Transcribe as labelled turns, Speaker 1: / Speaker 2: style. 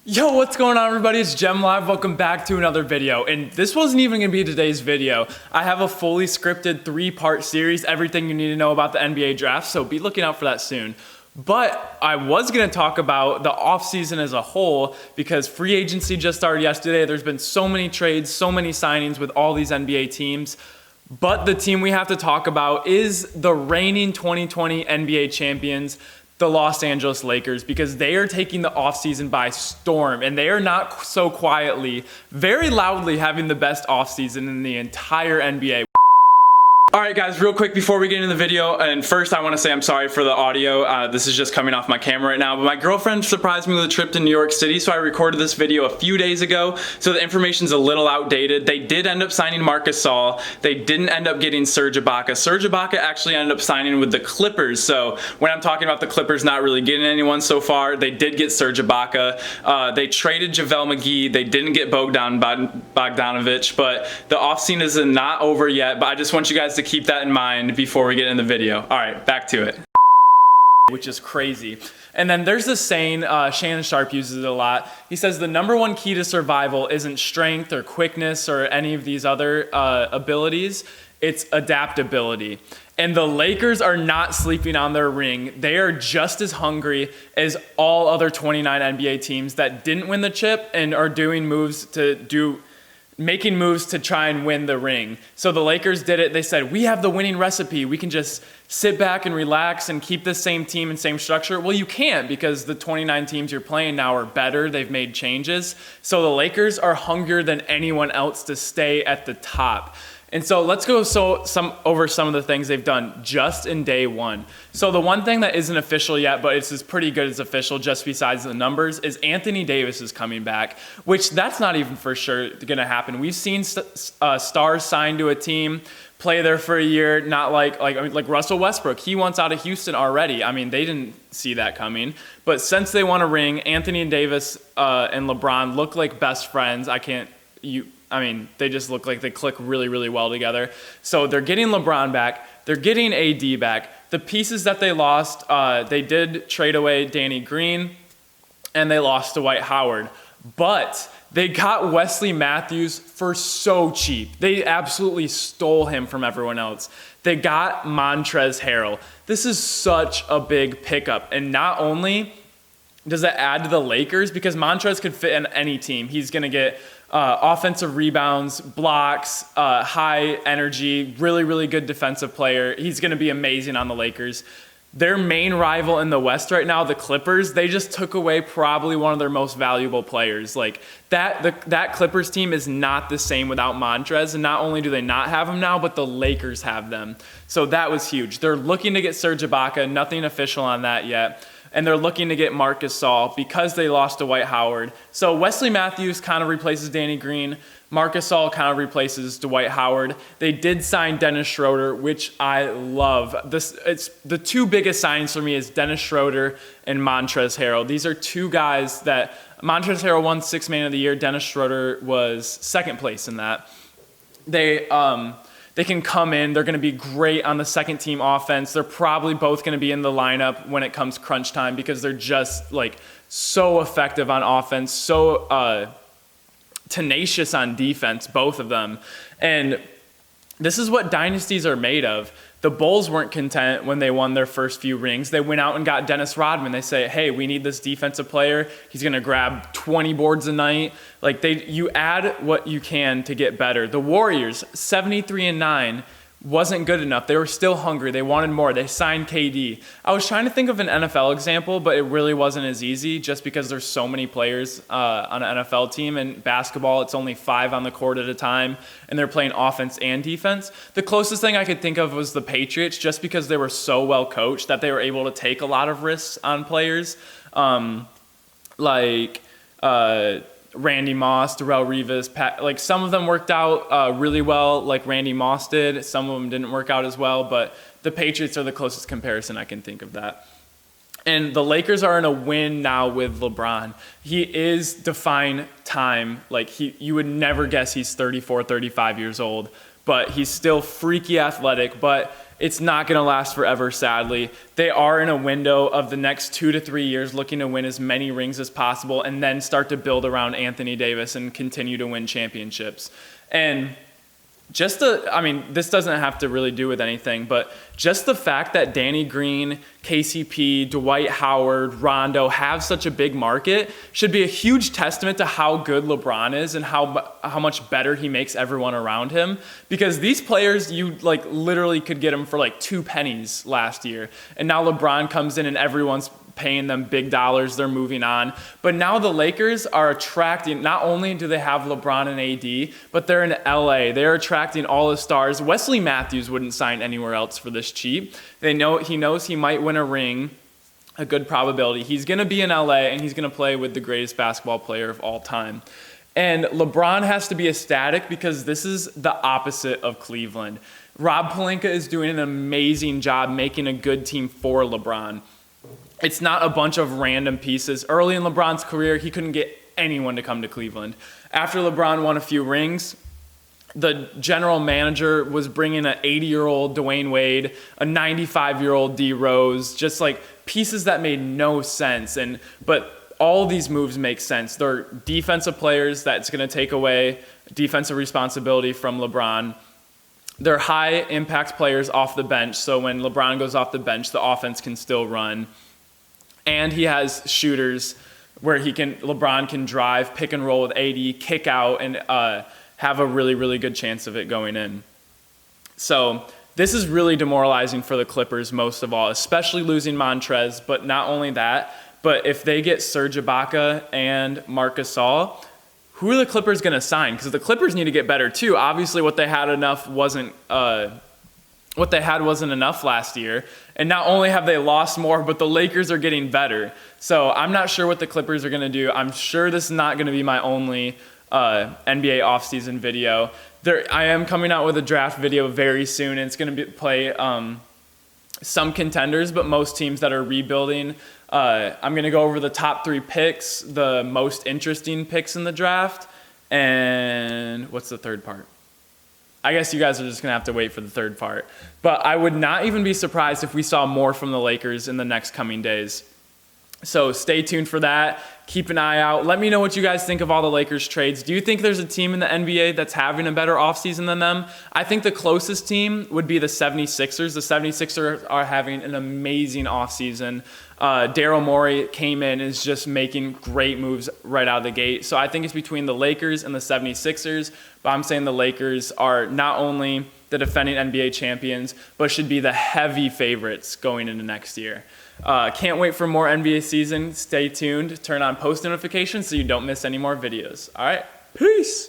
Speaker 1: Yo, what's going on, everybody? It's Gem Live. Welcome back to another video. And this wasn't even gonna be today's video. I have a fully scripted 3-part series, everything you need to know about the NBA draft, so be looking out for that soon. But I was gonna talk about the offseason as a whole because free agency just started yesterday. There's been so many trades, so many signings with all these NBA teams. But the team we have to talk about is the reigning 2020 NBA champions, the Los Angeles Lakers, because they are taking the offseason by storm, and they are not so quietly, very loudly having the best offseason in the entire NBA. All right, guys, real quick before we get into the video, and first I want to say I'm sorry for the audio. This is just coming off my camera right now, but my girlfriend surprised me with a trip to New York City, so I recorded this video a few days ago, so the information's a little outdated. They did end up signing Marc Gasol. They didn't end up getting Serge Ibaka. Serge Ibaka actually ended up signing with the Clippers, so when I'm talking about the Clippers not really getting anyone so far, they did get Serge Ibaka. They traded JaVale McGee. They didn't get Bogdanovic, but the offseason is not over yet, but I just want you guys to keep that in mind before we get in the video. All right, back to it. Which is crazy. And then there's this saying, Shannon Sharpe uses it a lot. He says the number one key to survival isn't strength or quickness or any of these other abilities, it's adaptability. And the Lakers are not sleeping on their ring. They are just as hungry as all other 29 NBA teams that didn't win the chip and are making moves to try and win the ring. So the Lakers did it. They said, we have the winning recipe. We can just sit back and relax and keep the same team and same structure. Well, you can't, because the 29 teams you're playing now are better. They've made changes. So the Lakers are hungrier than anyone else to stay at the top. And so let's go over some of the things they've done just in day one. So the one thing that isn't official yet, but it's as pretty good as official just besides the numbers, is Anthony Davis is coming back, which that's not even for sure going to happen. We've seen stars signed to a team, play there for a year, not like Russell Westbrook. He wants out of Houston already. I mean, they didn't see that coming. But since they won a ring, Anthony Davis and LeBron look like best friends. They just look like they click really, really well together. So they're getting LeBron back. They're getting AD back. The pieces that they lost, they did trade away Danny Green, and they lost Dwight Howard. But they got Wesley Matthews for so cheap. They absolutely stole him from everyone else. They got Montrezl Harrell. This is such a big pickup. And not only does that add to the Lakers, because Montrezl could fit in any team. He's going to get offensive rebounds, blocks, high energy, really, really good defensive player. He's going to be amazing on the Lakers. Their main rival in the West right now, the Clippers, they just took away probably one of their most valuable players. Like that Clippers team is not the same without Montrezl. And not only do they not have him now, but the Lakers have them. So that was huge. They're looking to get Serge Ibaka. Nothing official on that yet. And they're looking to get Marc Gasol because they lost Dwight Howard. So Wesley Matthews kind of replaces Danny Green. Marc Gasol kind of replaces Dwight Howard. They did sign Dennis Schroeder, which I love. It's the two biggest signings for me is Dennis Schroeder and Montrezl Harrell. These are two guys that Montrezl Harrell won Sixth Man of the Year. Dennis Schroeder was second place in that. They can come in. They're going to be great on the second team offense. They're probably both going to be in the lineup when it comes crunch time because they're just like so effective on offense, so tenacious on defense, both of them. And this is what dynasties are made of. The Bulls weren't content when they won their first few rings. They went out and got Dennis Rodman. They say, hey, we need this defensive player. He's going to grab 20 boards a night. You add what you can to get better. The Warriors, 73-9, wasn't good enough. They were still hungry. They wanted more. They signed KD. I was trying to think of an NFL example, but it really wasn't as easy just because there's so many players on an NFL team. And basketball, it's only 5 on the court at a time, and they're playing offense and defense. The closest thing I could think of was the Patriots, just because they were so well coached that they were able to take a lot of risks on players. Randy Moss, Darrelle Revis, some of them worked out really well, like Randy Moss did. Some of them didn't work out as well, but the Patriots are the closest comparison I can think of that. And the Lakers are in a win now with LeBron. He is defying time. You would never guess he's 34, 35 years old. but he's still freaky athletic, but it's not going to last forever, sadly. They are in a window of the next 2 to 3 years looking to win as many rings as possible and then start to build around Anthony Davis and continue to win championships. And this doesn't have to really do with anything, but just the fact that Danny Green, KCP, Dwight Howard, Rondo have such a big market should be a huge testament to how good LeBron is and how much better he makes everyone around him. Because these players, you literally could get them for 2 pennies last year, and now LeBron comes in and everyone's paying them big dollars, they're moving on. But now the Lakers are attracting, not only do they have LeBron and AD, but they're in LA. They're attracting all the stars. Wesley Matthews wouldn't sign anywhere else for this cheap. He knows he might win a ring, a good probability. He's going to be in LA and he's going to play with the greatest basketball player of all time. And LeBron has to be ecstatic because this is the opposite of Cleveland. Rob Pelinka is doing an amazing job making a good team for LeBron. It's not a bunch of random pieces. Early in LeBron's career, he couldn't get anyone to come to Cleveland. After LeBron won a few rings, the general manager was bringing an 80-year-old Dwayne Wade, a 95-year-old D Rose, just pieces that made no sense. But all these moves make sense. They're defensive players that's going to take away defensive responsibility from LeBron. They're high-impact players off the bench, so when LeBron goes off the bench, the offense can still run. And he has shooters where LeBron can drive, pick and roll with AD, kick out, and have a really, really good chance of it going in. So this is really demoralizing for the Clippers most of all, especially losing Montrez. But not only that, but if they get Serge Ibaka and Marc Gasol, who are the Clippers going to sign? Because the Clippers need to get better too. Obviously, what they had wasn't enough last year. And not only have they lost more, but the Lakers are getting better. So I'm not sure what the Clippers are going to do. I'm sure this is not going to be my only NBA offseason video. I am coming out with a draft video very soon, and it's going to play some contenders, but most teams that are rebuilding. I'm going to go over the top 3 picks, the most interesting picks in the draft, and what's the third part? I guess you guys are just going to have to wait for the third part. But I would not even be surprised if we saw more from the Lakers in the next coming days. So stay tuned for that. Keep an eye out. Let me know what you guys think of all the Lakers trades. Do you think there's a team in the NBA that's having a better offseason than them? I think the closest team would be the 76ers. The 76ers are having an amazing offseason. Daryl Morey came in and is just making great moves right out of the gate. So I think it's between the Lakers and the 76ers. But I'm saying the Lakers are not only the defending NBA champions, but should be the heavy favorites going into next year. Can't wait for more NBA season. Stay tuned. Turn on post notifications so you don't miss any more videos. All right, peace.